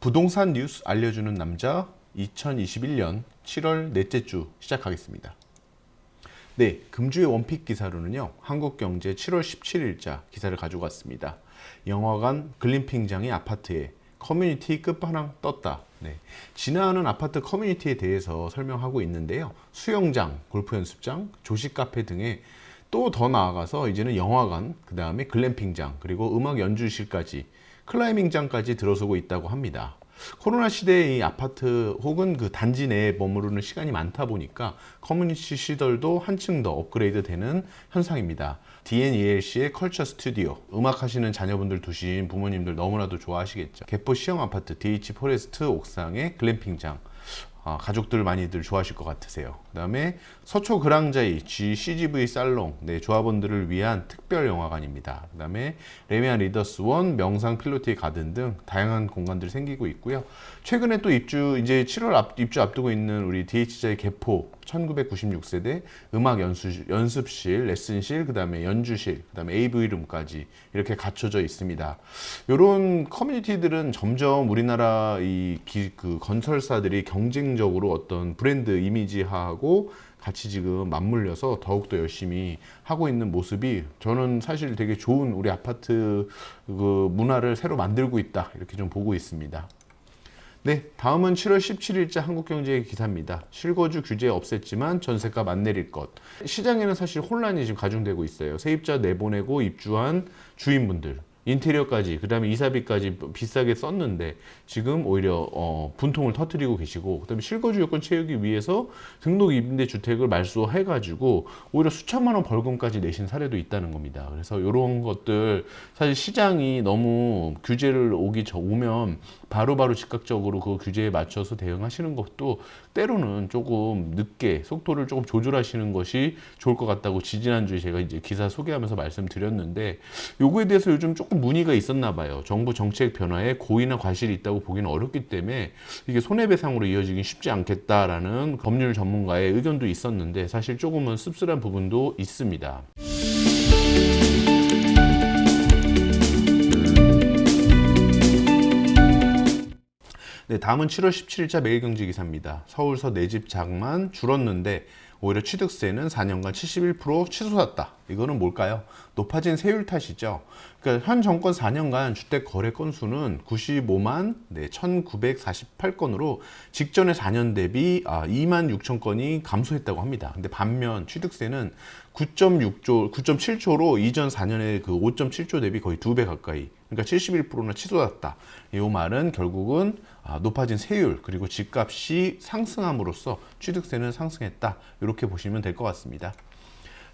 부동산 뉴스 알려주는 남자 2021년 7월 넷째 주 시작하겠습니다. 네, 금주의 원픽 기사로는요, 한국경제 7월 17일자 기사를 가지고 왔습니다. 영화관 글램핑장의 아파트에 커뮤니티 끝판왕 떴다. 네, 진화하는 아파트 커뮤니티에 대해서 설명하고 있는데요. 수영장, 골프 연습장, 조식 카페 등의 또 더 나아가서 이제는 영화관, 그 다음에 글램핑장, 그리고 음악 연주실까지 클라이밍장까지 들어서고 있다고 합니다. 코로나 시대에 이 아파트 혹은 그 단지 내에 머무르는 시간이 많다 보니까 커뮤니티 시설도 한층 더 업그레이드 되는 현상입니다. DNELC의 컬처 스튜디오, 음악 하시는 자녀분들 두신 부모님들 너무나도 좋아하시겠죠. 개포 시형 아파트 DH 포레스트 옥상의 글램핑장, 가족들 많이들 좋아하실 것 같으세요. 그 다음에 서초 그랑자이 CGV 살롱, 네, 조합원들을 위한 특별 영화관입니다. 그 다음에 레미안 리더스원, 명상 필로티 가든 등 다양한 공간들이 생기고 있고요. 최근에 또 이제 7월 입주 앞두고 있는 우리 DH자의 개포 1996세대 음악 연습실, 레슨실, 그 다음에 연주실, 그 다음에 AV룸까지 이렇게 갖춰져 있습니다. 이런 커뮤니티들은 점점 우리나라 그 건설사들이 경쟁적으로 어떤 브랜드 이미지화하고 같이 지금 맞물려서 더욱더 열심히 하고 있는 모습이 저는 사실 되게 좋은 우리 아파트 그 문화를 새로 만들고 있다, 이렇게 좀 보고 있습니다. 네, 다음은 7월 17일자 한국경제의 기사입니다. 실거주 규제 없앴지만 전세값 안 내릴 것. 시장에는 사실 혼란이 지금 가중되고 있어요. 세입자 내보내고 입주한 주인분들, 인테리어까지, 그 다음에 이사비까지 비싸게 썼는데 지금 오히려 분통을 터뜨리고 계시고, 그 다음에 실거주 요건 채우기 위해서 등록 임대주택을 말소해가지고 오히려 수천만 원 벌금까지 내신 사례도 있다는 겁니다. 그래서 이런 것들 사실 시장이 너무 규제를 오면 바로바로 즉각적으로 그 규제에 맞춰서 대응하시는 것도 때로는 조금 늦게 속도를 조금 조절하시는 것이 좋을 것 같다고 지지난주에 제가 이제 기사 소개하면서 말씀드렸는데, 요거에 대해서 요즘 조금 문의가 있었나 봐요. 정부 정책 변화에 고의나 과실이 있다고 보기는 어렵기 때문에 이게 손해배상으로 이어지긴 쉽지 않겠다라는 법률 전문가의 의견도 있었는데 사실 조금은 씁쓸한 부분도 있습니다. 네, 다음은 7월 17일자 매일경제 기사입니다. 서울서 내 집 장만 줄었는데 오히려 취득세는 4년간 71% 치솟았다. 이거는 뭘까요? 높아진 세율 탓이죠. 그러니까 현 정권 4년간 주택 거래 건수는 95만 1,948건으로 직전의 4년 대비 2만 6천 건이 감소했다고 합니다. 근데 반면 취득세는 9.7조로 이전 4년의 그 5.7조 대비 거의 2배 가까이, 그러니까 71%나 치솟았다. 이 말은 결국은 높아진 세율 그리고 집값이 상승함으로써 취득세는 상승했다, 이렇게 보시면 될 것 같습니다.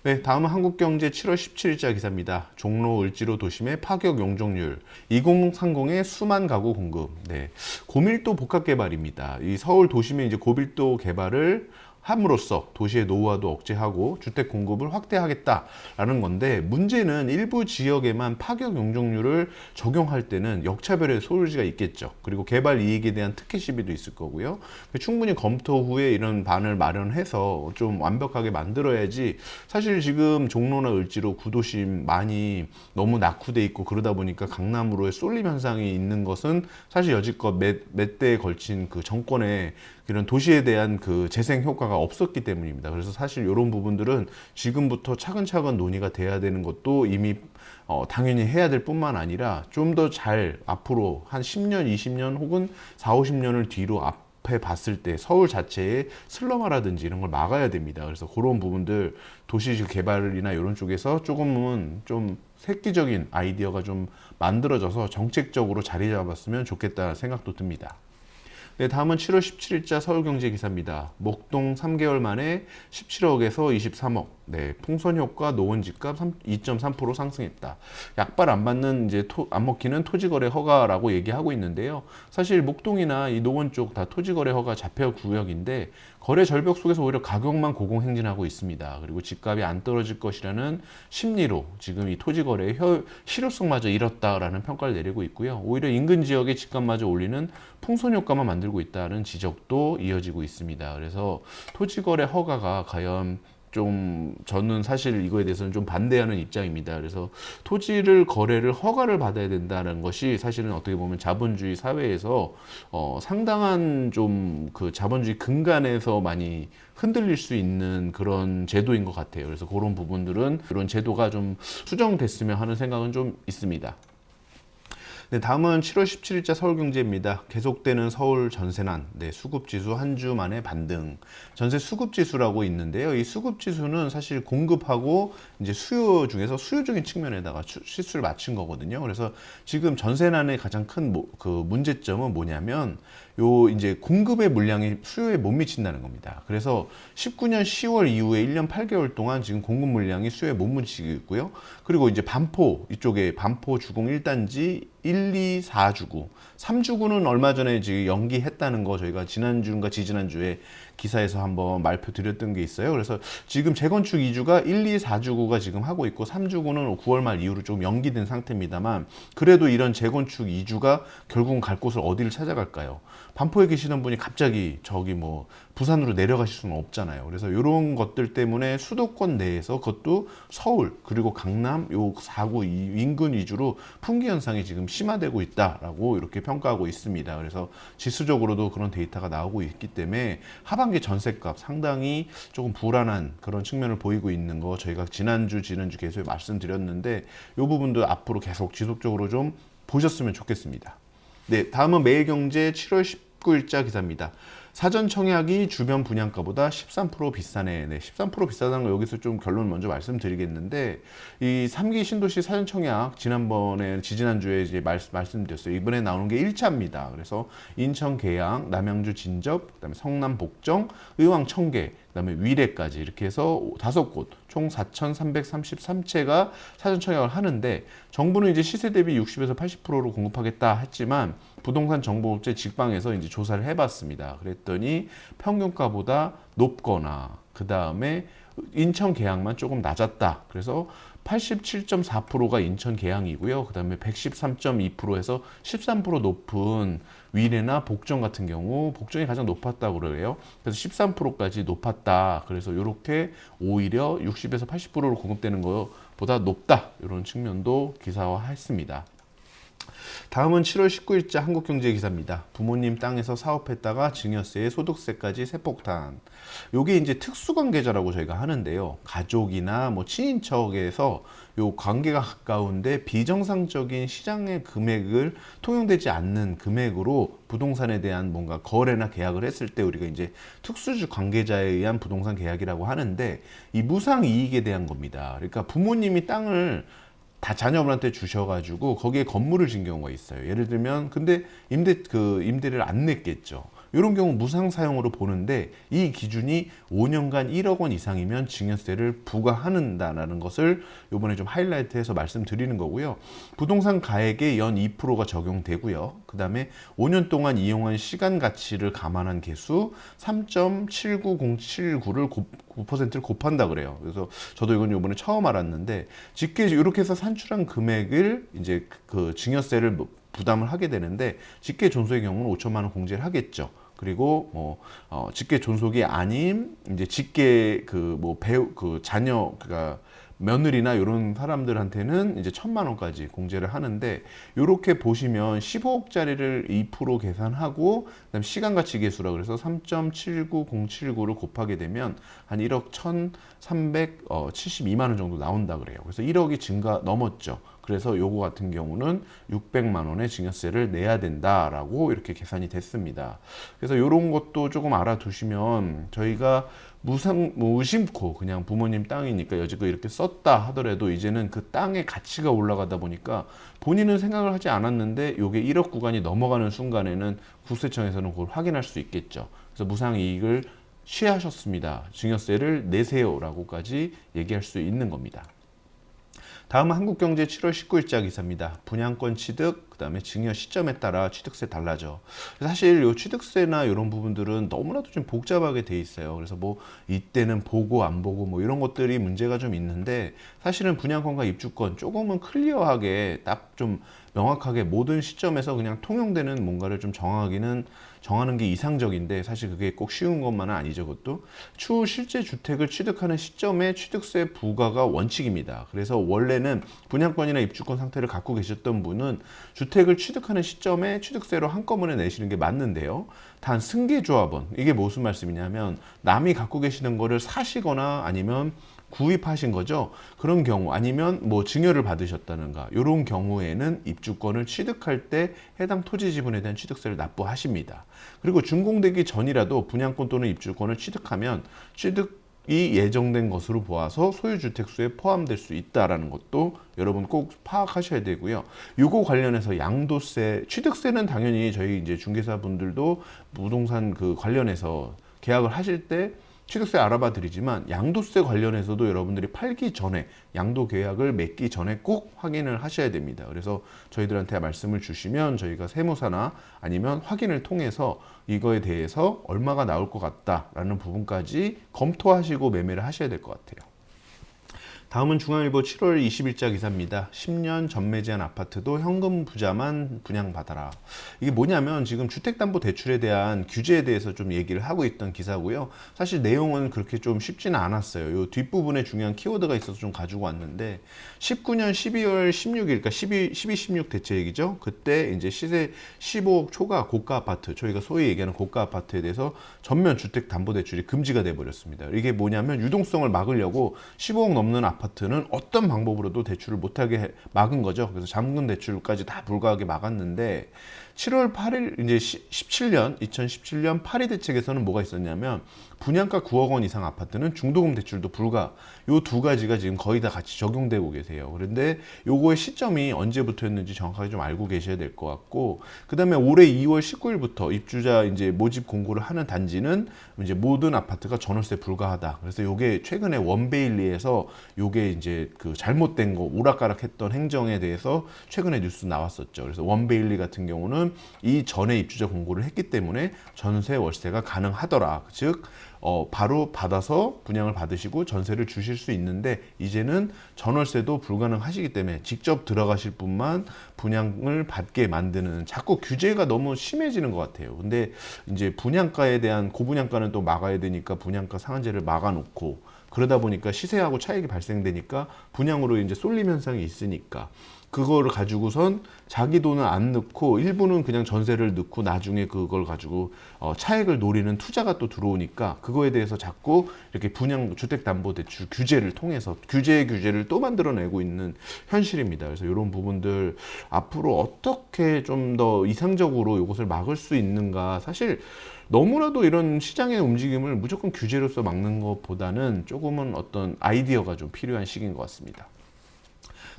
네, 다음은 한국경제 7월 17일자 기사입니다. 종로 을지로 도심의 파격 용적률, 2030의 수만 가구 공급. 네, 고밀도 복합 개발입니다. 이 서울 도심의 이제 고밀도 개발을 함으로써 도시의 노후화도 억제하고 주택 공급을 확대하겠다라는 건데, 문제는 일부 지역에만 파격 용적률을 적용할 때는 역차별의 소지가 있겠죠. 그리고 개발 이익에 대한 특혜 시비도 있을 거고요. 충분히 검토 후에 이런 반을 마련해서 좀 완벽하게 만들어야지. 사실 지금 종로나 을지로 구도심 많이 너무 낙후돼 있고 그러다 보니까 강남으로의 쏠림 현상이 있는 것은 사실 여지껏 몇 대에 걸친 그 정권의 이런 도시에 대한 그 재생 효과가 없었기 때문입니다. 그래서 사실 이런 부분들은 지금부터 차근차근 논의가 돼야 되는 것도 이미 당연히 해야 될 뿐만 아니라 좀 더 잘 앞으로 한 10년, 20년 혹은 4, 50년을 뒤로 앞에 봤을 때 서울 자체의 슬럼화라든지 이런 걸 막아야 됩니다. 그래서 그런 부분들 도시 개발이나 이런 쪽에서 조금은 좀 획기적인 아이디어가 좀 만들어져서 정책적으로 자리 잡았으면 좋겠다 생각도 듭니다. 네, 다음은 7월 17일자 서울경제 기사입니다. 목동 3개월 만에 17억에서 23억. 네, 풍선 효과 노원 집값 2.3% 상승했다. 약발 안 받는 이제 안 먹히는 토지거래 허가라고 얘기하고 있는데요. 사실 목동이나 이 노원 쪽 다 토지거래 허가 잡혀 구역인데 거래 절벽 속에서 오히려 가격만 고공행진하고 있습니다. 그리고 집값이 안 떨어질 것이라는 심리로 지금 이 토지거래의 실효성마저 잃었다라는 평가를 내리고 있고요. 오히려 인근 지역의 집값마저 올리는 풍선 효과만 만들고 있다는 지적도 이어지고 있습니다. 그래서 토지거래 허가가 과연 좀 저는 사실 이거에 대해서는 좀 반대하는 입장입니다. 그래서 토지를 거래를 허가를 받아야 된다는 것이 사실은 어떻게 보면 자본주의 사회에서 상당한 좀 그 자본주의 근간에서 많이 흔들릴 수 있는 그런 제도인 것 같아요. 그래서 그런 부분들은 이런 제도가 좀 수정됐으면 하는 생각은 좀 있습니다. 네, 다음은 7월 17일자 서울경제입니다. 계속되는 서울 전세난, 네, 수급지수 한 주 만에 반등. 전세 수급지수라고 있는데요. 이 수급지수는 사실 공급하고 이제 수요 중에서 수요적인 측면에다가 실수를 맞춘 거거든요. 그래서 지금 전세난의 가장 큰 그 문제점은 뭐냐면 요 이제 공급의 물량이 수요에 못 미친다는 겁니다. 그래서 19년 10월 이후에 1년 8개월 동안 지금 공급 물량이 수요에 못 미치고 있고요. 그리고 이제 반포 이쪽에 반포 주공 1단지 1, 2, 4주구, 3주구는 얼마 전에 지금 연기했다는 거 저희가 지난주인가 지지난주에 기사에서 한번 말표 드렸던 게 있어요. 그래서 지금 재건축 2주가 1, 2, 4주구가 지금 하고 있고 3주구는 9월 말 이후로 좀 연기된 상태입니다만 그래도 이런 재건축 2주가 결국은 갈 곳을 어디를 찾아갈까요? 반포에 계시는 분이 갑자기 저기 뭐 부산으로 내려가실 수는 없잖아요. 그래서 이런 것들 때문에 수도권 내에서 그것도 서울 그리고 강남 요 4구 인근 위주로 풍기 현상이 지금 심화되고 있다라고 이렇게 평가하고 있습니다. 그래서 지수적으로도 그런 데이터가 나오고 있기 때문에 하반기 전세값 상당히 조금 불안한 그런 측면을 보이고 있는 거 저희가 지난주 계속 말씀드렸는데 이 부분도 앞으로 계속 지속적으로 좀 보셨으면 좋겠습니다. 네, 다음은 매일경제 7월 19일자 기사입니다. 사전 청약이 주변 분양가보다 13% 비싸네. 네, 13% 비싸다는 거 여기서 좀 결론 먼저 말씀드리겠는데 이 3기 신도시 사전 청약 지난번에 지지난주에 이제 말씀드렸어요. 이번에 나오는 게 1차입니다. 그래서 인천 계양, 남양주 진접, 그다음에 성남 복정, 의왕 청계, 그다음에 위례까지 이렇게 해서 5곳 총 4,333채가 사전 청약을 하는데 정부는 이제 시세 대비 60에서 80%로 공급하겠다 했지만 부동산 정보업체 직방에서 이제 조사를 해봤습니다. 그랬더니 평균가보다 높거나 그 다음에 인천 계양만 조금 낮았다. 그래서 87.4%가 인천 계양이고요. 그 다음에 113.2%에서 13% 높은 위례나 복정 같은 경우 복정이 가장 높았다고 그래요. 그래서 13%까지 높았다. 그래서 이렇게 오히려 60에서 80%로 공급되는 것보다 높다. 이런 측면도 기사화했습니다. 다음은 7월 19일자 한국경제 기사입니다. 부모님 땅에서 사업했다가 증여세에 소득세까지 세폭탄. 요게 이제 특수관계자라고 저희가 하는데요. 가족이나 뭐 친인척에서 요 관계가 가까운데 비정상적인 시장의 금액을 통용되지 않는 금액으로 부동산에 대한 뭔가 거래나 계약을 했을 때 우리가 이제 특수주 관계자에 의한 부동산 계약이라고 하는데 이 무상 이익에 대한 겁니다. 그러니까 부모님이 땅을 다 자녀분한테 주셔가지고 거기에 건물을 진 경우가 있어요. 예를 들면 근데 임대를 안 냈겠죠. 이런 경우 무상 사용으로 보는데 이 기준이 5년간 1억 원 이상이면 증여세를 부과한다는 것을 이번에 좀 하이라이트해서 말씀드리는 거고요. 부동산 가액에 연 2%가 적용되고요. 그 다음에 5년 동안 이용한 시간 가치를 감안한 개수 3.79079를 9%를 곱한다 그래요. 그래서 저도 이건 이번에 처음 알았는데 직계 이렇게 해서 산출한 금액을 이제 그 증여세를 부담을 하게 되는데 직계 존속의 경우는 5천만 원 공제를 하겠죠. 그리고 직계 존속이 아닌 이제 직계 배우 자녀 그러니까 며느리나 이런 사람들한테는 이제 1,000만 원까지 공제를 하는데 이렇게 보시면 15억짜리를 2% 계산하고 그다음 시간가치 계수라 그래서 3.79079를 곱하게 되면 한 1억 1,372만 원 정도 나온다 그래요. 그래서 1억이 넘었죠. 그래서 요거 같은 경우는 600만 원의 증여세를 내야 된다라고 이렇게 계산이 됐습니다. 그래서 이런 것도 조금 알아두시면 저희가 무심코 그냥 부모님 땅이니까 여지껏 이렇게 썼다 하더라도 이제는 그 땅의 가치가 올라가다 보니까 본인은 생각을 하지 않았는데 요게 1억 구간이 넘어가는 순간에는 국세청에서는 그걸 확인할 수 있겠죠. 그래서 무상이익을 취하셨습니다. 증여세를 내세요라고까지 얘기할 수 있는 겁니다. 다음은 한국경제 7월 19일자 기사입니다. 분양권 취득, 그다음에 증여 시점에 따라 취득세 달라져. 사실 요 취득세나 이런 부분들은 너무나도 좀 복잡하게 돼 있어요. 그래서 뭐 이때는 보고 안 보고 뭐 이런 것들이 문제가 좀 있는데, 사실은 분양권과 입주권 조금은 클리어하게 딱 좀 명확하게 모든 시점에서 그냥 통용되는 뭔가를 좀 정하는 게 이상적인데, 사실 그게 꼭 쉬운 것만은 아니죠. 그것도 추후 실제 주택을 취득하는 시점에 취득세 부과가 원칙입니다. 그래서 원래는 분양권이나 입주권 상태를 갖고 계셨던 분은 주택을 취득하는 시점에 취득세로 한꺼번에 내시는 게 맞는데요. 단 승계조합원, 이게 무슨 말씀이냐면 남이 갖고 계시는 거를 사시거나 아니면 구입하신 거죠. 그런 경우 아니면 뭐 증여를 받으셨다는가, 이런 경우에는 입주권을 취득할 때 해당 토지 지분에 대한 취득세를 납부하십니다. 그리고 준공되기 전이라도 분양권 또는 입주권을 취득하면 취득이 예정된 것으로 보아서 소유주택수에 포함될 수 있다라는 것도 여러분 꼭 파악하셔야 되고요. 요거 관련해서 양도세, 취득세는 당연히 저희 이제 중개사분들도 부동산 그 관련해서 계약을 하실 때 취득세 알아봐 드리지만, 양도세 관련해서도 여러분들이 팔기 전에 양도 계약을 맺기 전에 꼭 확인을 하셔야 됩니다. 그래서 저희들한테 말씀을 주시면 저희가 세무사나 아니면 확인을 통해서 이거에 대해서 얼마가 나올 것 같다라는 부분까지 검토하시고 매매를 하셔야 될 것 같아요. 다음은 중앙일보 7월 20일자 기사입니다. 10년 전매제한 아파트도 현금 부자만 분양받아라. 이게 뭐냐면 지금 주택담보대출에 대한 규제에 대해서 좀 얘기를 하고 있던 기사고요. 사실 내용은 그렇게 좀 쉽지는 않았어요. 요 뒷부분에 중요한 키워드가 있어서 좀 가지고 왔는데, 19년 12월 16일, 그러니까 16 대체 얘기죠. 그때 이제 시세 15억 초과 고가 아파트, 저희가 소위 얘기하는 고가 아파트에 대해서 전면 주택담보대출이 금지가 돼 버렸습니다. 이게 뭐냐면 유동성을 막으려고 15억 넘는 아파트는 어떤 방법으로도 대출을 못하게 막은 거죠. 그래서 잠금 대출까지 다 불가하게 막았는데, 7월 8일 이제 2017년 8위 대책에서는 뭐가 있었냐면, 분양가 9억 원 이상 아파트는 중도금 대출도 불가. 요 두 가지가 지금 거의 다 같이 적용되고 계세요. 그런데 요거의 시점이 언제부터였는지 정확하게 좀 알고 계셔야 될 것 같고, 그다음에 올해 2월 19일부터 입주자 이제 모집 공고를 하는 단지는 이제 모든 아파트가 전월세 불가하다. 그래서 요게 최근에 원베일리에서 요게 이제 그 잘못된 거 오락가락했던 행정에 대해서 최근에 뉴스 나왔었죠. 그래서 원베일리 같은 경우는 이 전에 입주자 공고를 했기 때문에 전세 월세가 가능하더라. 즉 바로 받아서 분양을 받으시고 전세를 주실 수 있는데, 이제는 전월세도 불가능하시기 때문에 직접 들어가실 분만 분양을 받게 만드는, 자꾸 규제가 너무 심해지는 것 같아요. 근데 이제 분양가에 대한 고분양가는 또 막아야 되니까 분양가 상한제를 막아놓고, 그러다 보니까 시세하고 차익이 발생되니까 분양으로 이제 쏠림 현상이 있으니까 그거를 가지고선 자기 돈을 안 넣고 일부는 그냥 전세를 넣고 나중에 그걸 가지고 차익을 노리는 투자가 또 들어오니까, 그거에 대해서 자꾸 이렇게 분양 주택담보대출 규제를 통해서 규제를 또 만들어내고 있는 현실입니다. 그래서 이런 부분들 앞으로 어떻게 좀 더 이상적으로 이것을 막을 수 있는가, 사실 너무나도 이런 시장의 움직임을 무조건 규제로서 막는 것보다는 조금은 어떤 아이디어가 좀 필요한 시기인 것 같습니다.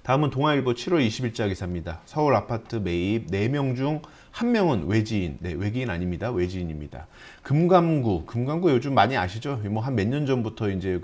다음은 동아일보 7월 20일자 기사입니다. 서울 아파트 매입 4명 중 1명은 외지인. 네, 외계인 아닙니다. 외지인입니다. 금감구 요즘 많이 아시죠? 뭐 한 몇 년 전부터 이제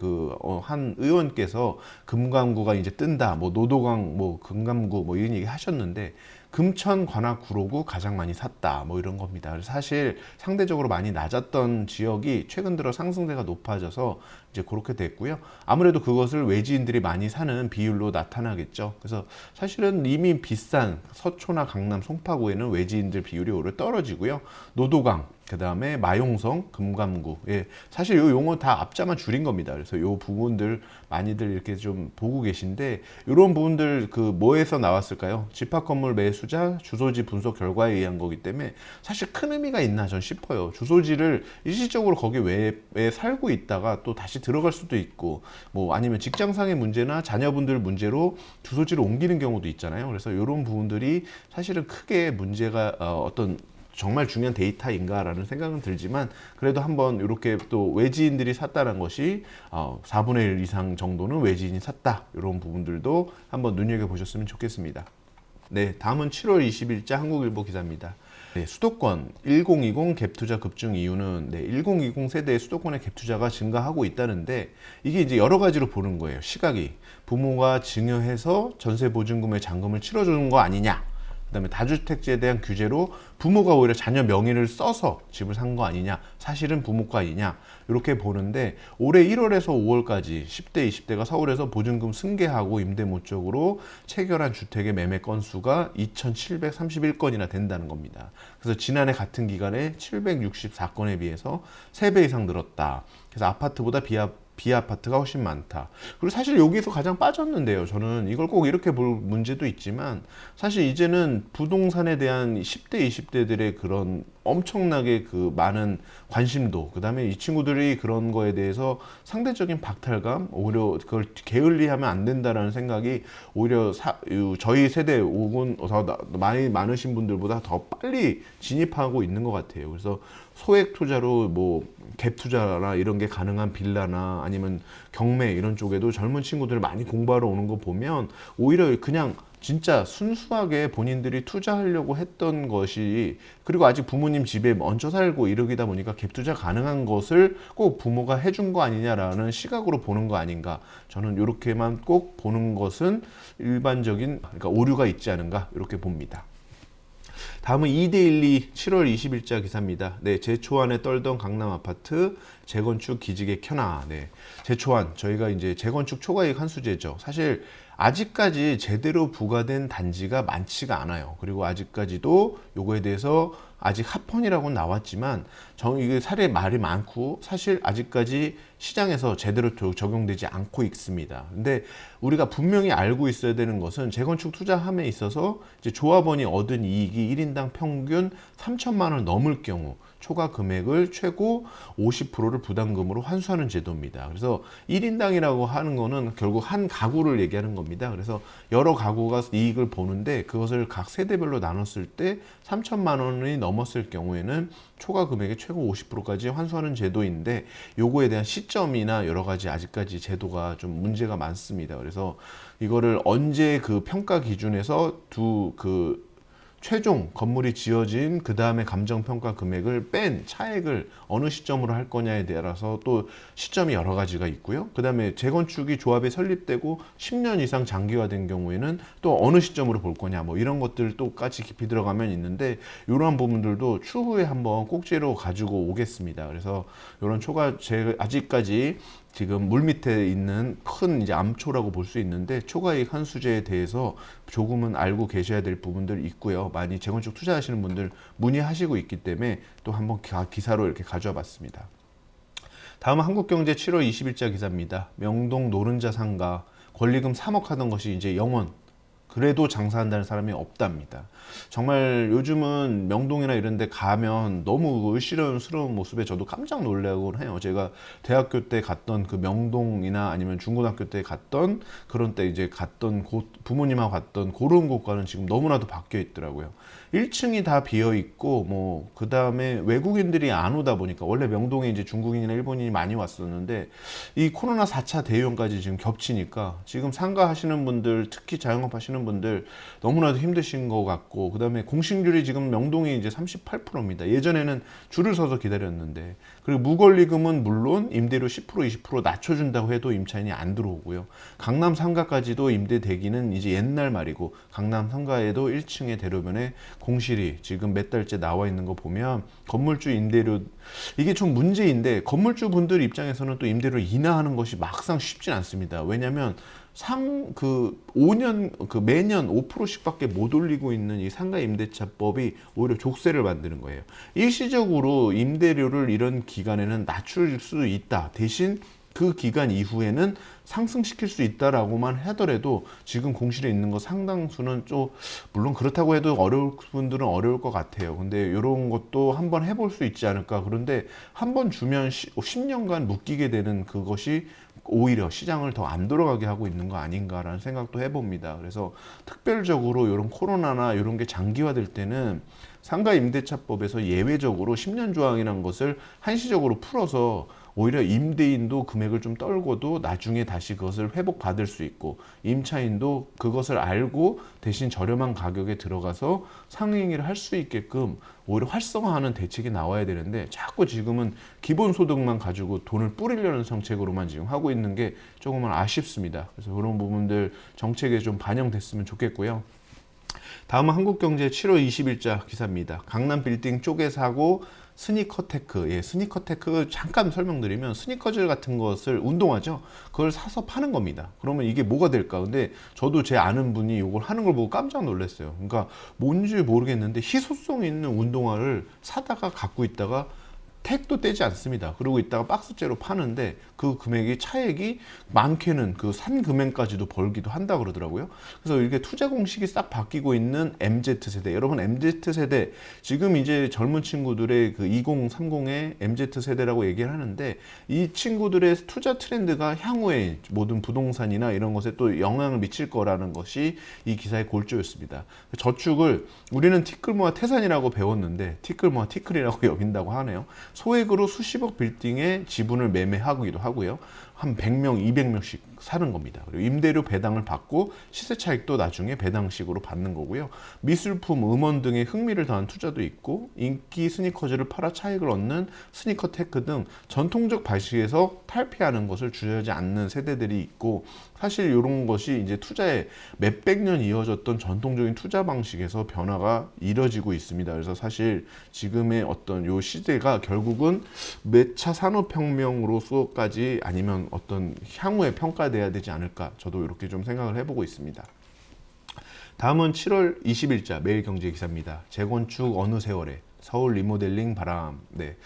한 의원께서 금감구가 이제 뜬다, 뭐 노도강, 뭐 금감구, 뭐 이런 얘기 하셨는데, 금천 관악 구로구 가장 많이 샀다, 뭐 이런 겁니다. 사실 상대적으로 많이 낮았던 지역이 최근 들어 상승세가 높아져서 이제 그렇게 됐고요. 아무래도 그것을 외지인들이 많이 사는 비율로 나타나겠죠. 그래서 사실은 이미 비싼 서초나 강남, 송파구에는 외지인들 비율이 오히려 떨어지고요. 노도강, 그 다음에 마용성, 금감구, 예, 사실 요 용어 다 앞자만 줄인 겁니다. 그래서 요 부분들 많이들 이렇게 좀 보고 계신데, 이런 부분들 그 뭐에서 나왔을까요? 집합건물 매수자 주소지 분석 결과에 의한 거기 때문에 사실 큰 의미가 있나 전 싶어요. 주소지를 일시적으로 거기 외에 살고 있다가 또 다시 들어갈 수도 있고, 뭐 아니면 직장상의 문제나 자녀분들 문제로 주소지를 옮기는 경우도 있잖아요. 그래서 이런 부분들이 사실은 크게 문제가 어떤 정말 중요한 데이터인가라는 생각은 들지만, 그래도 한번 이렇게 또 외지인들이 샀다는 것이 4분의 1 이상 정도는 외지인이 샀다, 이런 부분들도 한번 눈여겨보셨으면 좋겠습니다. 네, 다음은 7월 20일자 한국일보 기사입니다. 네, 수도권 1020 갭투자 급증 이유는 1020 세대의 수도권의 갭투자가 증가하고 있다는데, 이게 이제 여러 가지로 보는 거예요. 시각이 부모가 증여해서 전세보증금의 잔금을 치러주는 거 아니냐, 그다음에 다주택자에 대한 규제로 부모가 오히려 자녀 명의를 써서 집을 산 거 아니냐, 사실은 부모 거 아니냐, 이렇게 보는데 올해 1월에서 5월까지 10대, 20대가 서울에서 보증금 승계하고 임대 목적으로 체결한 주택의 매매 건수가 2,731건이나 된다는 겁니다. 그래서 지난해 같은 기간에 764건에 비해서 3배 이상 늘었다. 그래서 아파트보다 비아파트가 훨씬 많다. 그리고 사실 여기서 가장 빠졌는데요. 저는 이걸 꼭 이렇게 볼 문제도 있지만 사실 이제는 부동산에 대한 10대, 20대들의 그런 엄청나게 그 많은 관심도, 그 다음에 이 친구들이 그런 거에 대해서 상대적인 박탈감, 오히려 그걸 게을리하면 안 된다라는 생각이 오히려 저희 세대 혹은 더 많이 많으신 분들보다 더 빨리 진입하고 있는 것 같아요. 그래서 소액 투자로 뭐 갭 투자나 이런 게 가능한 빌라나 아니면 경매 이런 쪽에도 젊은 친구들 많이 공부하러 오는 거 보면 오히려 그냥 진짜 순수하게 본인들이 투자하려고 했던 것이, 그리고 아직 부모님 집에 얹혀 살고 이러기다 보니까 갭 투자 가능한 것을 꼭 부모가 해준 거 아니냐라는 시각으로 보는 거 아닌가. 저는 이렇게만 꼭 보는 것은 일반적인, 그러니까 오류가 있지 않은가 이렇게 봅니다. 다음은 2대12 7월 20일자 기사입니다. 네, 제초안에 떨던 강남 아파트 재건축 기지개 켜놔. 네, 제초안, 저희가 이제 재건축 초과이익 환수제죠. 사실 아직까지 제대로 부과된 단지가 많지가 않아요. 그리고 아직까지도 요거에 대해서 아직 합헌이라고는 나왔지만 이게 사례 말이 많고 사실 아직까지 시장에서 제대로 적용되지 않고 있습니다. 근데 우리가 분명히 알고 있어야 되는 것은 재건축 투자함에 있어서 이제 조합원이 얻은 이익이 1인당 평균 3천만 원 넘을 경우 초과 금액을 최고 50%를 부담금으로 환수하는 제도입니다. 그래서 1인당이라고 하는 거는 결국 한 가구를 얘기하는 겁니다. 그래서 여러 가구가 이익을 보는데 그것을 각 세대별로 나눴을 때 3천만 원이 넘었을 경우에는 초과 금액의 최고 50%까지 환수하는 제도인데, 요거에 대한 시점이나 여러 가지 아직까지 제도가 좀 문제가 많습니다. 그래서 이거를 언제 그 평가 기준에서 최종 건물이 지어진 그 다음에 감정평가 금액을 뺀 차액을 어느 시점으로 할 거냐에 따라서 또 시점이 여러 가지가 있고요. 그 다음에 재건축이 조합에 설립되고 10년 이상 장기화된 경우에는 또 어느 시점으로 볼 거냐, 뭐 이런 것들 또까지 깊이 들어가면 있는데, 이러한 부분들도 추후에 한번 꼭지로 가지고 오겠습니다. 그래서 이런 아직까지 지금 물밑에 있는 큰 이제 암초라고 볼 수 있는데, 초과이익 환수제에 대해서 조금은 알고 계셔야 될 부분들 있고요. 많이 재건축 투자하시는 분들 문의하시고 있기 때문에 또 한번 기사로 이렇게 가져와 봤습니다. 다음은 한국경제 7월 20일자 기사입니다. 명동 노른자 상가 권리금 3억 하던 것이 이제 0원. 그래도 장사한다는 사람이 없답니다. 정말 요즘은 명동이나 이런 데 가면 너무 을씨름스러운 모습에 저도 깜짝 놀라곤 해요. 제가 대학교 때 갔던 그 명동이나 아니면 중고등학교 때 갔던 그런 때 이제 갔던 부모님하고 갔던 그런 곳과는 지금 너무나도 바뀌어 있더라고요. 1층이 다 비어 있고 뭐 그다음에 외국인들이 안 오다 보니까, 원래 명동에 이제 중국인이나 일본인이 많이 왔었는데 이 코로나 4차 대유행까지 지금 겹치니까 지금 상가 하시는 분들, 특히 자영업 하시는 분들 너무나도 힘드신 것 같고, 그다음에 공실률이 지금 명동이 이제 38%입니다. 예전에는 줄을 서서 기다렸는데, 그리고 무권리금은 물론 임대료 10% 20% 낮춰준다고 해도 임차인이 안 들어오고요. 강남 상가까지도 임대 대기는 이제 옛날 말이고, 강남 상가에도 1층에 대로변에 공실이 지금 몇 달째 나와 있는 거 보면 건물주 임대료, 이게 좀 문제인데 건물주 분들 입장에서는 또 임대료 인하하는 것이 막상 쉽진 않습니다. 왜냐하면 5년 매년 5%씩밖에 못 올리고 있는 이 상가 임대차법이 오히려 족쇄를 만드는 거예요. 일시적으로 임대료를 이런 기간에는 낮출 수 있다. 대신 그 기간 이후에는 상승시킬 수 있다라고만 하더라도 지금 공실에 있는 거 상당수는 좀, 물론 그렇다고 해도 어려울 분들은 어려울 것 같아요. 근데 이런 것도 한번 해볼 수 있지 않을까. 그런데 한번 주면 10년간 묶이게 되는 그것이 오히려 시장을 더 안 돌아가게 하고 있는 거 아닌가라는 생각도 해봅니다. 그래서 특별적으로 이런 코로나나 이런 게 장기화될 때는 상가 임대차법에서 예외적으로 10년 조항이라는 것을 한시적으로 풀어서 오히려 임대인도 금액을 좀 떨고도 나중에 다시 그것을 회복받을 수 있고, 임차인도 그것을 알고 대신 저렴한 가격에 들어가서 상행위를 할 수 있게끔 오히려 활성화하는 대책이 나와야 되는데, 자꾸 지금은 기본소득만 가지고 돈을 뿌리려는 정책으로만 지금 하고 있는 게 조금은 아쉽습니다. 그래서 그런 부분들 정책에 좀 반영됐으면 좋겠고요. 다음은 한국경제 7월 20일자 기사입니다. 강남 빌딩 쪼개 사고 스니커테크. 예, 스니커테크 잠깐 설명드리면 스니커즈 같은 것을 운동화죠. 그걸 사서 파는 겁니다. 그러면 이게 뭐가 될까? 근데 저도 제 아는 분이 이걸 하는 걸 보고 깜짝 놀랐어요. 그러니까 뭔지 모르겠는데 희소성 있는 운동화를 사다가 갖고 있다가 택도 떼지 않습니다. 그리고 이따가 박스째로 파는데 그 금액이 차액이 많게는 그 산 금액까지도 벌기도 한다 그러더라고요. 그래서 이렇게 투자 공식이 싹 바뀌고 있는 MZ세대. 여러분 MZ세대 지금 이제 젊은 친구들의 그 2030의 MZ세대라고 얘기를 하는데 이 친구들의 투자 트렌드가 향후에 모든 부동산이나 이런 것에 또 영향을 미칠 거라는 것이 이 기사의 골조였습니다. 저축을 우리는 티끌 모아 태산이라고 배웠는데 티끌 모아 티끌이라고 여긴다고 하네요. 소액으로 수십억 빌딩의 지분을 매매하기도 하고요. 한 100명, 200명씩 사는 겁니다. 그리고 임대료 배당을 받고 시세 차익도 나중에 배당식으로 받는 거고요. 미술품, 음원 등의 흥미를 더한 투자도 있고 인기 스니커즈를 팔아 차익을 얻는 스니커 테크 등 전통적 방식에서 탈피하는 것을 주저하지 않는 세대들이 있고 사실 이런 것이 이제 투자에 몇백 년 이어졌던 전통적인 투자 방식에서 변화가 이뤄지고 있습니다. 그래서 사실 지금의 어떤 요 시대가 결국은 매차 산업혁명으로서까지 아니면 어떤 향후에 평가돼야 되지 않을까 저도 이렇게 좀 생각을 해보고 있습니다. 다음은 7월 20일자 매일경제 기사입니다. 재건축 어느 세월에 서울 리모델링 바람. 네.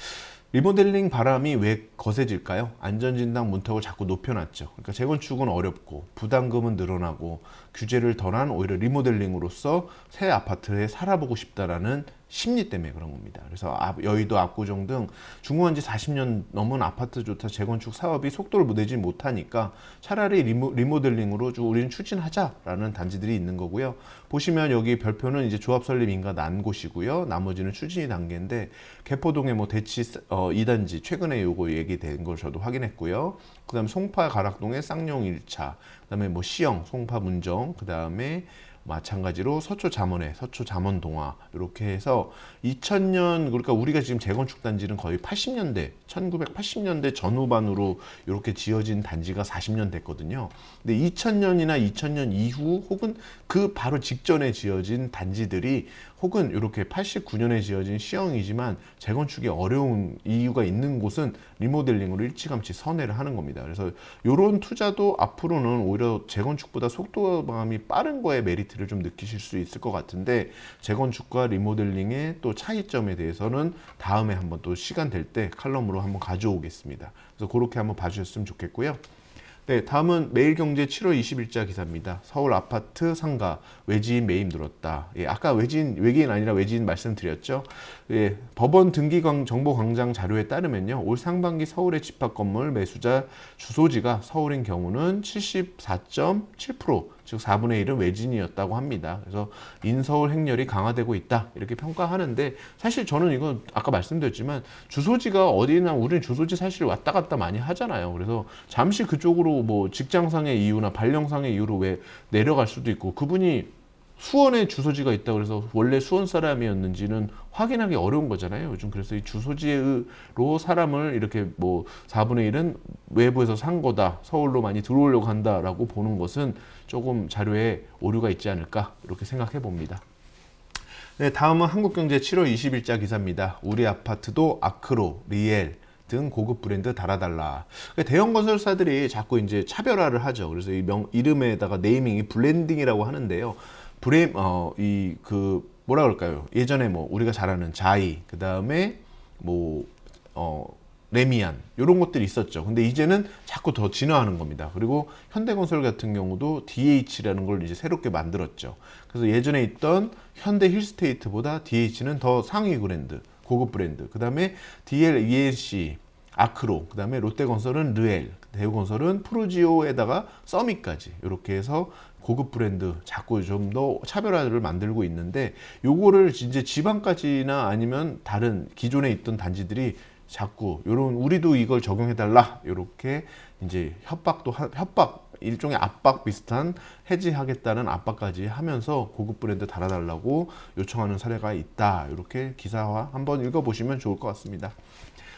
리모델링 바람이 왜 거세질까요? 안전진단 문턱을 자꾸 높여놨죠. 그러니까 재건축은 어렵고 부담금은 늘어나고 규제를 덜한 오히려 리모델링으로서 새 아파트에 살아보고 싶다라는 심리 때문에 그런 겁니다. 그래서 여의도 압구정 등 준공한 지 40년 넘은 아파트조차 재건축 사업이 속도를 내지 못하니까 차라리 리모델링으로 우리는 추진하자라는 단지들이 있는 거고요. 보시면 여기 별표는 이제 조합 설립 인가 난 곳이고요. 나머지는 추진이 단계인데 개포동의 뭐 대치 2단지 최근에 요거 얘기된 걸 저도 확인했고요. 그다음에 송파 가락동의 쌍용 1차, 그다음에 뭐 시영, 송파 문정, 그다음에 마찬가지로 서초 잠원에 서초 잠원 동화 이렇게 해서 2000년 그러니까 우리가 지금 재건축 단지는 거의 80년대 1980년대 전후반으로 이렇게 지어진 단지가 40년 됐거든요. 근데 2000년이나 2000년 이후 혹은 그 바로 직전에 지어진 단지들이 혹은 이렇게 89년에 지어진 시형이지만 재건축이 어려운 이유가 있는 곳은 리모델링으로 일찌감치 선회를 하는 겁니다. 그래서 이런 투자도 앞으로는 오히려 재건축보다 속도감이 빠른 거에 메리트를 좀 느끼실 수 있을 것 같은데 재건축과 리모델링의 또 차이점에 대해서는 다음에 한번 또 시간 될 때 칼럼으로 한번 가져오겠습니다. 그래서 그렇게 한번 봐주셨으면 좋겠고요. 네, 다음은 매일경제 7월 20일자 기사입니다. 서울 아파트 상가 외지인 매입 늘었다. 예, 아까 외계인 아니라 외지인 말씀드렸죠. 예, 법원 등기 정보 광장 자료에 따르면요, 올 상반기 서울의 집합 건물 매수자 주소지가 서울인 경우는 74.7%, 즉 4분의 1은 외진이었다고 합니다. 그래서 인서울 행렬이 강화되고 있다 이렇게 평가하는데 사실 저는 이건 아까 말씀드렸지만 주소지가 어디나 우리는 주소지 사실 왔다 갔다 많이 하잖아요. 그래서 잠시 그쪽으로 뭐 직장상의 이유나 발령상의 이유로 왜 내려갈 수도 있고 그분이 수원에 주소지가 있다 그래서 원래 수원 사람이었는지는 확인하기 어려운 거잖아요. 요즘 그래서 이 주소지로 사람을 이렇게 뭐 4분의 1은 외부에서 산 거다. 서울로 많이 들어오려고 한다라고 보는 것은 조금 자료에 오류가 있지 않을까 이렇게 생각해 봅니다. 네, 다음은 한국경제 7월 20일자 기사입니다. 우리 아파트도 아크로, 리엘 등 고급 브랜드 달아달라. 대형 건설사들이 자꾸 이제 차별화를 하죠. 그래서 이 이름에다가 네이밍이 블렌딩이라고 하는데요. 뭐라 그럴까요? 예전에 뭐 우리가 잘 아는 자이, 그 다음에 뭐 레미안 이런 것들이 있었죠. 근데 이제는 자꾸 더 진화하는 겁니다. 그리고 현대건설 같은 경우도 DH라는 걸 이제 새롭게 만들었죠. 그래서 예전에 있던 현대 힐스테이트보다 DH는 더 상위 브랜드, 고급 브랜드. 그 다음에 DL, ENC, 아크로, 그 다음에 롯데건설은 르엘, 대우건설은 프루지오에다가 서밋까지 이렇게 해서 고급 브랜드 자꾸 좀 더 차별화를 만들고 있는데 요거를 이제 지방까지나 아니면 다른 기존에 있던 단지들이 자꾸 요런 우리도 이걸 적용해달라 이렇게 이제 협박 일종의 압박 비슷한 해지하겠다는 압박까지 하면서 고급 브랜드 달아달라고 요청하는 사례가 있다. 이렇게 기사화 한번 읽어보시면 좋을 것 같습니다.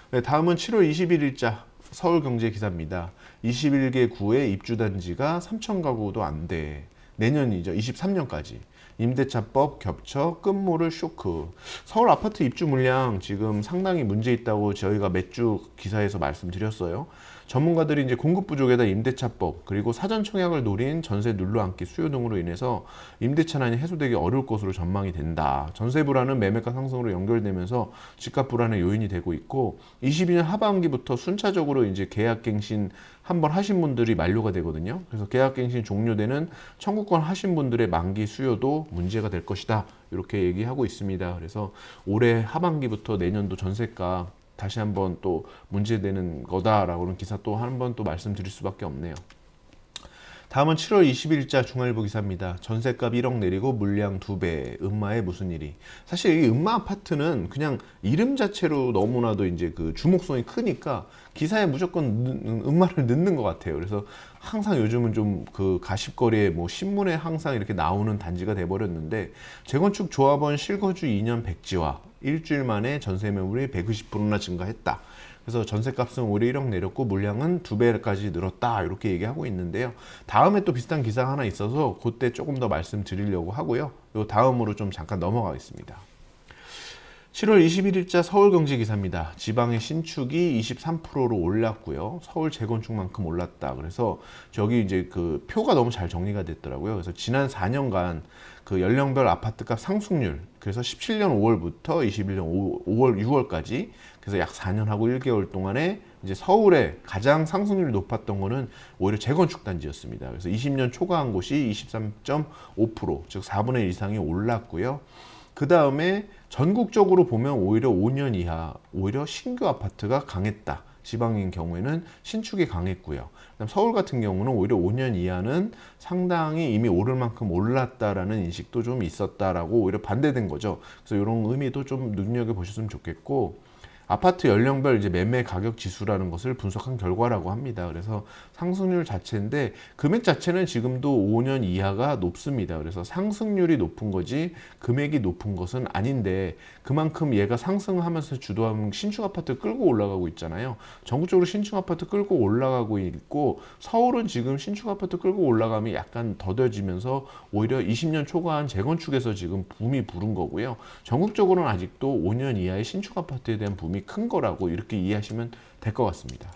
네, 다음은 7월 21일자 서울경제 기사입니다. 21개 구의 입주단지가 3,000가구도 안 돼. 내년이죠. 23년까지. 임대차법 겹쳐 끝모를 쇼크. 서울 아파트 입주 물량 지금 상당히 문제 있다고 저희가 몇 주 기사에서 말씀드렸어요. 전문가들이 이제 공급 부족에다 임대차법 그리고 사전 청약을 노린 전세 눌러앉기 수요 등으로 인해서 임대차난이 해소되기 어려울 것으로 전망이 된다. 전세 불안은 매매가 상승으로 연결되면서 집값 불안의 요인이 되고 있고 22년 하반기부터 순차적으로 이제 계약갱신 한번 하신 분들이 만료가 되거든요. 그래서 계약갱신 종료되는 청구권 하신 분들의 만기 수요도 문제가 될 것이다. 이렇게 얘기하고 있습니다. 그래서 올해 하반기부터 내년도 전세가 다시 한번 또 문제되는 거다라고는 기사 또 한 번 또 말씀드릴 수밖에 없네요. 다음은 7월 20일자 중앙일보 기사입니다. 전세값 1억 내리고 물량 2배. 음마에 무슨 일이? 사실 이 음마 아파트는 그냥 이름 자체로 너무나도 이제 그 주목성이 크니까 기사에 무조건 음마를 넣는 것 같아요. 그래서 항상 요즘은 좀 그 가십거리에 뭐 신문에 항상 이렇게 나오는 단지가 돼버렸는데 재건축 조합원 실거주 2년 백지화. 일주일 만에 전세 매물이 120%나 증가했다. 그래서 전세값은 올해 1억 내렸고 물량은 2배까지 늘었다 이렇게 얘기하고 있는데요. 다음에 또 비슷한 기사가 하나 있어서 그때 조금 더 말씀드리려고 하고요. 요 다음으로 좀 잠깐 넘어가겠습니다. 7월 21일자 서울경제 기사입니다. 지방의 신축이 23%로 올랐고요. 서울 재건축만큼 올랐다. 그래서 저기 이제 그 표가 너무 잘 정리가 됐더라고요. 그래서 지난 4년간 그 연령별 아파트값 상승률, 그래서 17년 5월부터 21년 5월 6월까지 그래서 약 4년하고 1개월 동안에 이제 서울에 가장 상승률이 높았던 거는 오히려 재건축 단지였습니다. 그래서 20년 초과한 곳이 23.5%, 즉 4분의 1 이상이 올랐고요. 그 다음에 전국적으로 보면 오히려 5년 이하, 오히려 신규 아파트가 강했다. 지방인 경우에는 신축이 강했고요. 그다음 서울 같은 경우는 오히려 5년 이하는 상당히 이미 오를 만큼 올랐다라는 인식도 좀 있었다라고 오히려 반대된 거죠. 그래서 이런 의미도 좀 눈여겨 보셨으면 좋겠고. 아파트 연령별 이제 매매 가격 지수라는 것을 분석한 결과라고 합니다. 그래서 상승률 자체인데 금액 자체는 지금도 5년 이하가 높습니다. 그래서 상승률이 높은 거지 금액이 높은 것은 아닌데 그만큼 얘가 상승하면서 주도하는 신축 아파트 끌고 올라가고 있잖아요. 전국적으로 신축 아파트 끌고 올라가고 있고 서울은 지금 신축 아파트 끌고 올라가면 약간 더뎌지면서 오히려 20년 초과한 재건축에서 지금 붐이 부른 거고요. 전국적으로는 아직도 5년 이하의 신축 아파트에 대한 붐이 큰 거라고 이렇게 이해하시면 될 것 같습니다.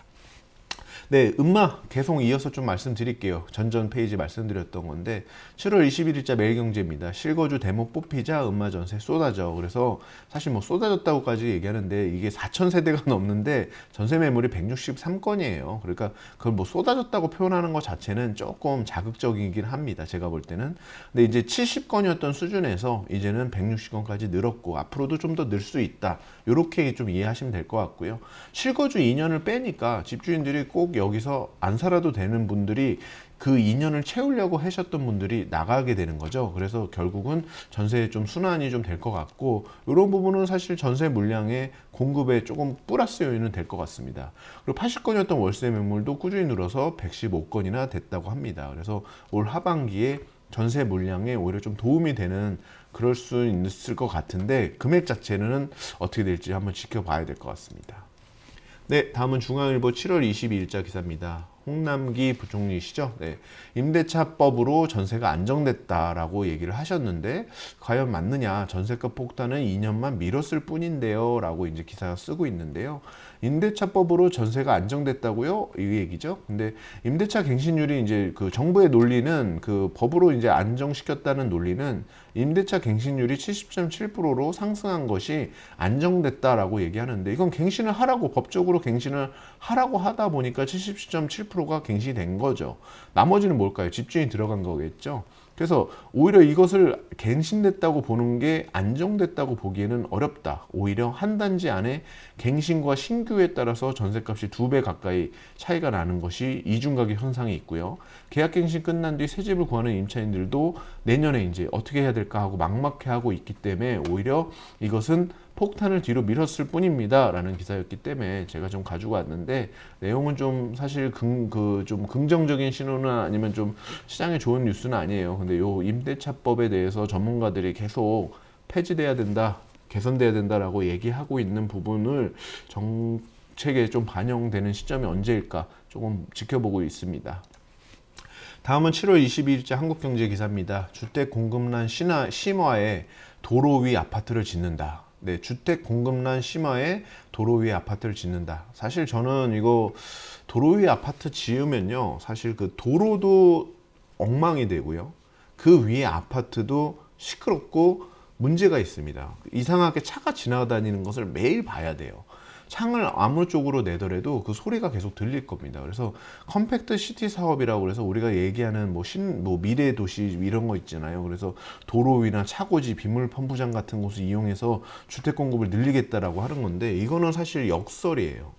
네, 음마 계속 이어서 좀 말씀드릴게요. 전전 페이지 말씀드렸던 건데 7월 21일자 매일경제입니다. 실거주 대목 뽑히자 음마 전세 쏟아져. 그래서 사실 뭐 쏟아졌다고까지 얘기하는데 이게 4,000세대가 넘는데 전세 매물이 163건이에요. 그러니까 그걸 뭐 쏟아졌다고 표현하는 것 자체는 조금 자극적이긴 합니다. 제가 볼 때는. 근데 이제 70건이었던 수준에서 이제는 160건까지 늘었고 앞으로도 좀 더 늘 수 있다. 이렇게 좀 이해하시면 될 것 같고요. 실거주 2년을 빼니까 집주인들이 꼭 여기서 안 살아도 되는 분들이 그 2년을 채우려고 하셨던 분들이 나가게 되는 거죠. 그래서 결국은 전세에 좀 순환이 좀 될 것 같고 이런 부분은 사실 전세 물량의 공급에 조금 플러스 요인은 될 것 같습니다. 그리고 80건이었던 월세 매물도 꾸준히 늘어서 115건이나 됐다고 합니다. 그래서 올 하반기에 전세 물량에 오히려 좀 도움이 되는 그럴 수 있을 것 같은데 금액 자체는 어떻게 될지 한번 지켜봐야 될 것 같습니다. 네, 다음은 중앙일보 7월 22일자 기사입니다. 홍남기 부총리시죠. 네, 임대차법으로 전세가 안정됐다라고 얘기를 하셨는데 과연 맞느냐? 전세값 폭탄은 2년만 미뤘을 뿐인데요, 라고 이제 기사가 쓰고 있는데요. 임대차법으로 전세가 안정됐다고요? 이 얘기죠. 근데 임대차 갱신율이 이제 그 정부의 논리는 그 법으로 이제 안정시켰다는 논리는 임대차 갱신율이 70.7%로 상승한 것이 안정됐다라고 얘기하는데 이건 갱신을 하라고 법적으로 갱신을 하라고 하다 보니까 70.7%가 갱신이 된 거죠. 나머지는 뭘까요? 집주인이 들어간 거겠죠. 그래서 오히려 이것을 갱신됐다고 보는 게 안정됐다고 보기에는 어렵다. 오히려 한 단지 안에 갱신과 신규에 따라서 전세값이 2배 가까이 차이가 나는 것이 이중가격 현상이 있고요. 계약갱신 끝난 뒤 새 집을 구하는 임차인들도 내년에 이제 어떻게 해야 될까 하고 막막해하고 있기 때문에 오히려 이것은 폭탄을 뒤로 밀었을 뿐입니다. 라는 기사였기 때문에 제가 좀 가지고 왔는데 내용은 좀 사실 좀 긍정적인 신호는 아니면 좀 시장에 좋은 뉴스는 아니에요. 근데 요 임대차법에 대해서 전문가들이 계속 폐지돼야 된다, 개선돼야 된다라고 얘기하고 있는 부분을 정책에 좀 반영되는 시점이 언제일까 조금 지켜보고 있습니다. 다음은 7월 22일자 한국경제 기사입니다. 주택 공급난 심화에 도로 위 아파트를 짓는다. 네, 주택 공급난 심화에 도로 위 아파트를 짓는다. 사실 저는 이거 도로 위 아파트 지으면요, 사실 그 도로도 엉망이 되고요, 그 위에 아파트도 시끄럽고 문제가 있습니다. 이상하게 차가 지나다니는 것을 매일 봐야 돼요. 창을 아무 쪽으로 내더라도 그 소리가 계속 들릴 겁니다. 그래서 컴팩트 시티 사업이라고 그래서 우리가 얘기하는 뭐 미래 도시 이런 거 있잖아요. 그래서 도로 위나 차고지, 비물 펌프장 같은 곳을 이용해서 주택 공급을 늘리겠다라고 하는 건데, 이거는 사실 역설이에요.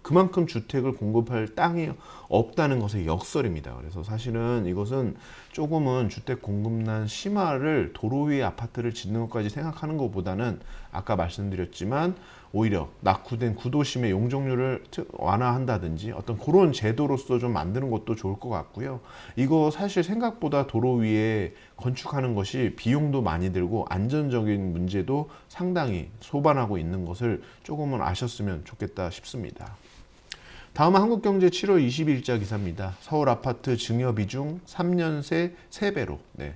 그만큼 주택을 공급할 땅이 없다는 것의 역설입니다. 그래서 사실은 이것은 조금은 주택 공급난 심화를 도로 위에 아파트를 짓는 것까지 생각하는 것보다는 아까 말씀드렸지만 오히려 낙후된 구도심의 용적률을 완화한다든지 어떤 그런 제도로서 좀 만드는 것도 좋을 것 같고요. 이거 사실 생각보다 도로 위에 건축하는 것이 비용도 많이 들고 안전적인 문제도 상당히 소반하고 있는 것을 조금은 아셨으면 좋겠다 싶습니다. 다음은 한국경제 7월 20일자 기사입니다. 서울 아파트 증여 비중 3년 새 3배로. 네.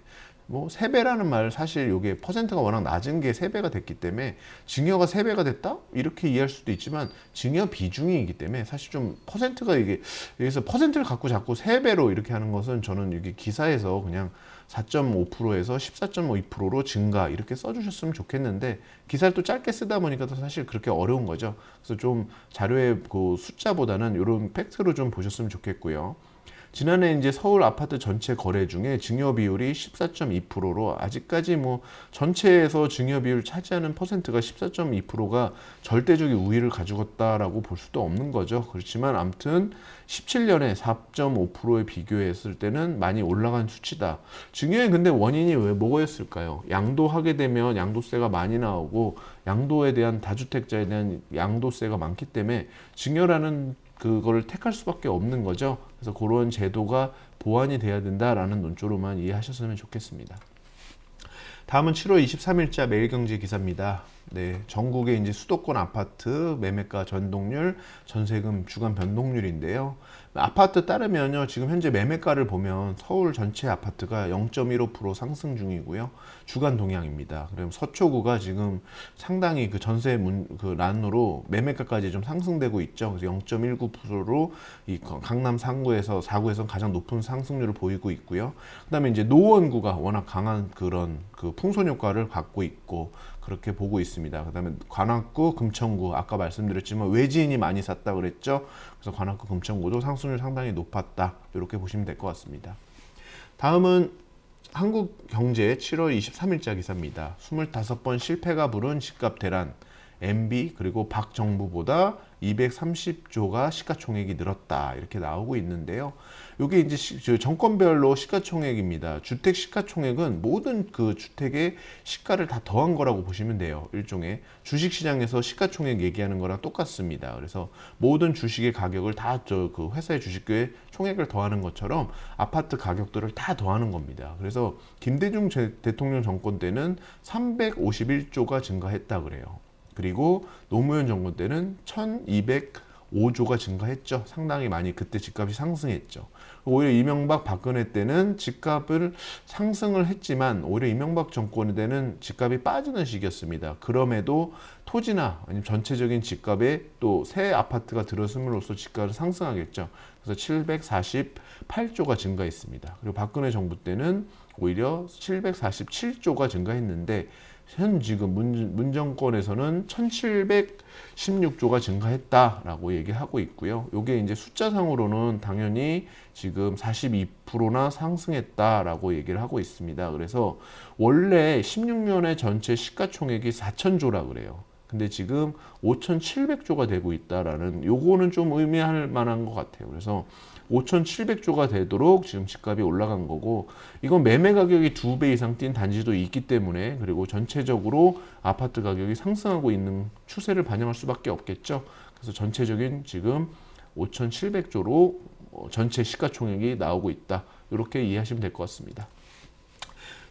뭐 3배라는 말, 사실 이게 퍼센트가 워낙 낮은 게 3배가 됐기 때문에 증여가 3배가 됐다? 이렇게 이해할 수도 있지만 증여 비중이기 때문에 사실 좀 퍼센트가 이게, 여기서 퍼센트를 갖고 자꾸 3배로 이렇게 하는 것은 저는 이게 기사에서 그냥 4.5%에서 14.52%로 증가 이렇게 써주셨으면 좋겠는데, 기사를 또 짧게 쓰다 보니까 사실 그렇게 어려운 거죠. 그래서 좀 자료의 그 숫자보다는 이런 팩트로 좀 보셨으면 좋겠고요. 지난해 이제 서울 아파트 전체 거래 중에 증여 비율이 14.2%로 아직까지 뭐 전체에서 증여 비율 차지하는 퍼센트가 14.2%가 절대적인 우위를 가져갔다라고 볼 수도 없는 거죠. 그렇지만 아무튼 17년에 4.5%에 비교했을 때는 많이 올라간 수치다. 증여의 근데 원인이 왜 뭐였을까요? 양도하게 되면 양도세가 많이 나오고 양도에 대한 다주택자에 대한 양도세가 많기 때문에 증여라는 그거를 택할 수밖에 없는 거죠. 그래서 그런 제도가 보완이 돼야 된다라는 논조로만 이해하셨으면 좋겠습니다. 다음은 7월 23일자 매일경제 기사입니다. 네, 전국의 이제 수도권 아파트 매매가 전동률, 전세금 주간 변동률인데요. 아파트 따르면요, 지금 현재 매매가를 보면 서울 전체 아파트가 0.15% 상승 중이고요. 주간 동향입니다. 그럼 서초구가 지금 상당히 그 전세 그 난으로 매매가까지 좀 상승되고 있죠. 그래서 0.19%로 이 강남 3구에서 4구에서 가장 높은 상승률을 보이고 있고요. 그다음에 이제 노원구가 워낙 강한 그런 그 풍선 효과를 갖고 있고 그렇게 보고 있습니다. 그다음에 관악구, 금천구, 아까 말씀드렸지만 외지인이 많이 샀다 그랬죠. 그래서 관악구, 금천구도 상승률 상당히 높았다. 이렇게 보시면 될 것 같습니다. 다음은 한국경제 7월 23일자 기사입니다. 25번 실패가 부른 집값 대란, MB 그리고 박 정부보다 230조가 시가총액이 늘었다, 이렇게 나오고 있는데요. 이게 이제 정권별로 시가총액입니다. 주택 시가총액은 모든 그 주택의 시가를 다 더한 거라고 보시면 돼요. 일종의 주식시장에서 시가총액 얘기하는 거랑 똑같습니다. 그래서 모든 주식의 가격을 다 그 회사의 주식의 총액을 더하는 것처럼 아파트 가격들을 다 더하는 겁니다. 그래서 김대중 대통령 정권 때는 351조가 증가했다 그래요. 그리고 노무현 정권 때는 1205조가 증가했죠. 상당히 많이 그때 집값이 상승했죠. 오히려 이명박 박근혜 때는 집값을 상승을 했지만 오히려 이명박 정권 때는 집값이 빠지는 시기였습니다. 그럼에도 토지나 아니면 전체적인 집값에 또 새 아파트가 들어섬으로써 집값을 상승하겠죠. 그래서 748조가 증가했습니다. 그리고 박근혜 정부 때는 오히려 747조가 증가했는데 현 지금 문 정권에서는 1716조가 증가했다라고 얘기하고 있고요. 이게 이제 숫자상으로는 당연히 지금 42%나 상승했다라고 얘기를 하고 있습니다. 그래서 원래 16년에 전체 시가총액이 4천조라 그래요. 근데 지금 5,700조가 되고 있다라는, 요거는 좀 의미할 만한 것 같아요. 그래서 5,700조가 되도록 지금 집값이 올라간 거고, 이건 매매 가격이 2배 이상 뛴 단지도 있기 때문에, 그리고 전체적으로 아파트 가격이 상승하고 있는 추세를 반영할 수밖에 없겠죠. 그래서 전체적인 지금 5,700조로 전체 시가총액이 나오고 있다. 이렇게 이해하시면 될 것 같습니다.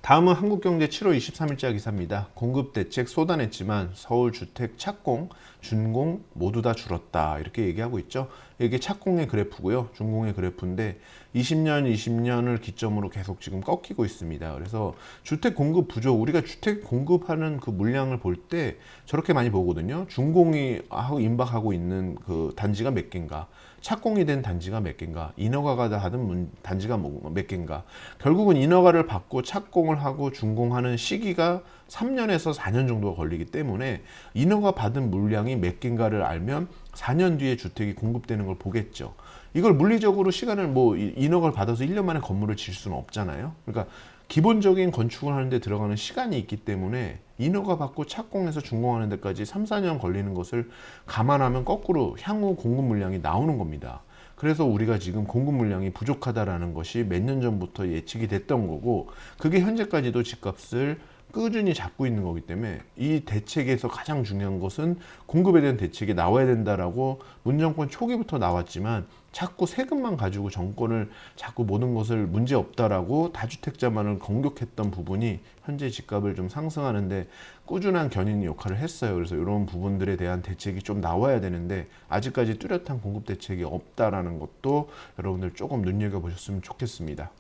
다음은 한국경제 7월 23일자 기사입니다. 공급 대책 쏟아냈지만 서울 주택 착공, 준공 모두 다 줄었다. 이렇게 얘기하고 있죠. 이게 착공의 그래프고요. 준공의 그래프인데 20년을 기점으로 계속 지금 꺾이고 있습니다. 그래서 주택 공급 부족, 우리가 주택 공급하는 그 물량을 볼 때 저렇게 많이 보거든요. 준공이 하고 임박하고 있는 그 단지가 몇 개인가, 착공이 된 단지가 몇 개인가, 인허가가 하던 단지가 몇 개인가. 결국은 인허가를 받고 착공을 하고 준공하는 시기가 3년에서 4년 정도가 걸리기 때문에 인허가 받은 물량이 몇 개인가를 알면 4년 뒤에 주택이 공급되는 걸 보겠죠. 이걸 물리적으로 시간을 인허가를 받아서 1년 만에 건물을 질 수는 없잖아요. 그러니까 기본적인 건축을 하는데 들어가는 시간이 있기 때문에 인허가 받고 착공해서 준공하는 데까지 3, 4년 걸리는 것을 감안하면 거꾸로 향후 공급 물량이 나오는 겁니다. 그래서 우리가 지금 공급 물량이 부족하다라는 것이 몇 년 전부터 예측이 됐던 거고, 그게 현재까지도 집값을 꾸준히 잡고 있는 거기 때문에 이 대책에서 가장 중요한 것은 공급에 대한 대책이 나와야 된다라고 문정권 초기부터 나왔지만, 자꾸 세금만 가지고 정권을 자꾸 모든 것을 문제 없다라고 다주택자만을 공격했던 부분이 현재 집값을 좀 상승하는데 꾸준한 견인 역할을 했어요. 그래서 이런 부분들에 대한 대책이 좀 나와야 되는데 아직까지 뚜렷한 공급 대책이 없다라는 것도 여러분들 조금 눈여겨보셨으면 좋겠습니다.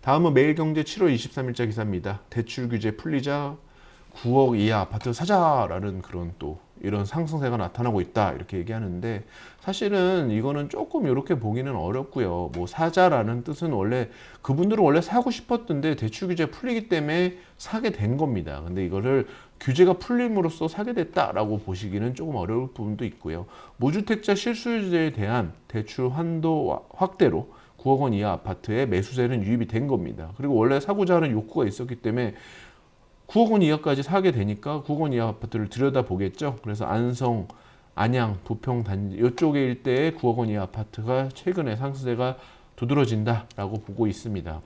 다음은 매일경제 7월 23일자 기사입니다. 대출 규제 풀리자 9억 이하 아파트 사자라는 그런 또 이런 상승세가 나타나고 있다, 이렇게 얘기하는데, 사실은 이거는 조금 이렇게 보기는 어렵고요. 사자라는 뜻은 원래 그분들은 원래 사고 싶었던데 대출 규제 풀리기 때문에 사게 된 겁니다. 근데 이거를 규제가 풀림으로써 사게 됐다라고 보시기는 조금 어려울 부분도 있고요. 무주택자 실수요자에 대한 대출 한도 확대로 9억 원 이하 아파트에 매수세는 유입이 된 겁니다. 그리고 원래 사고자 하는 욕구가 있었기 때문에 9억 원 이하까지 사게 되니까 9억 원 이하 아파트를 들여다보겠죠. 그래서 안성, 안양, 부평 단지 이쪽의 일대에 9억 원 이하 아파트가 최근에 상승세가 두드러진다라고 보고 있습니다.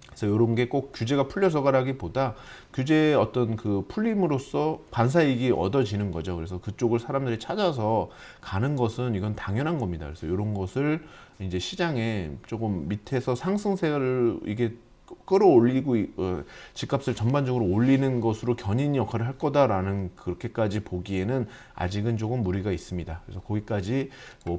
그래서 이런 게 꼭 규제가 풀려서가라기보다 규제의 어떤 그 풀림으로써 반사이익이 얻어지는 거죠. 그래서 그쪽을 사람들이 찾아서 가는 것은 이건 당연한 겁니다. 그래서 이런 것을 이제 시장에 조금 밑에서 상승세를 이게 끌어올리고 집값을 전반적으로 올리는 것으로 견인 역할을 할 거다라는 그렇게까지 보기에는 아직은 조금 무리가 있습니다. 그래서 거기까지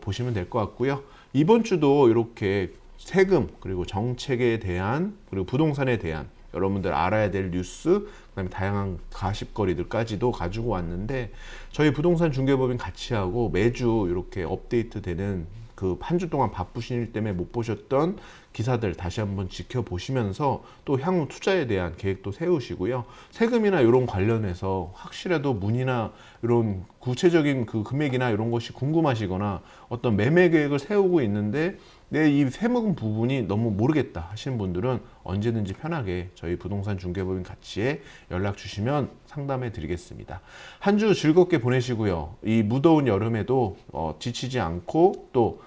보시면 될 것 같고요. 이번 주도 이렇게 세금, 그리고 정책에 대한, 그리고 부동산에 대한 여러분들 알아야 될 뉴스, 그다음에 다양한 가십거리들까지도 가지고 왔는데, 저희 부동산 중개법인 같이 하고 매주 이렇게 업데이트 되는 그 한 주 동안 바쁘신 일 때문에 못 보셨던 기사들 다시 한번 지켜보시면서 또 향후 투자에 대한 계획도 세우시고요. 세금이나 이런 관련해서 확실해도 문의나 이런 구체적인 그 금액이나 이런 것이 궁금하시거나 어떤 매매 계획을 세우고 있는데 내 이 세금 부분이 너무 모르겠다 하시는 분들은 언제든지 편하게 저희 부동산 중개법인 가치에 연락 주시면 상담해 드리겠습니다. 한 주 즐겁게 보내시고요. 이 무더운 여름에도 지치지 않고 또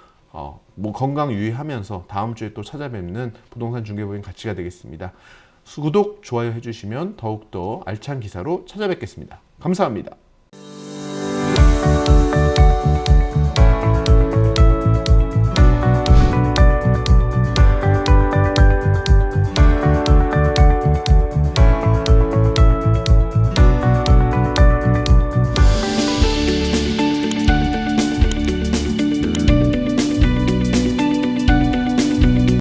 건강 유의하면서 다음 주에 또 찾아뵙는 부동산 중개법인 가치가 되겠습니다. 구독, 좋아요 해주시면 더욱더 알찬 기사로 찾아뵙겠습니다. 감사합니다.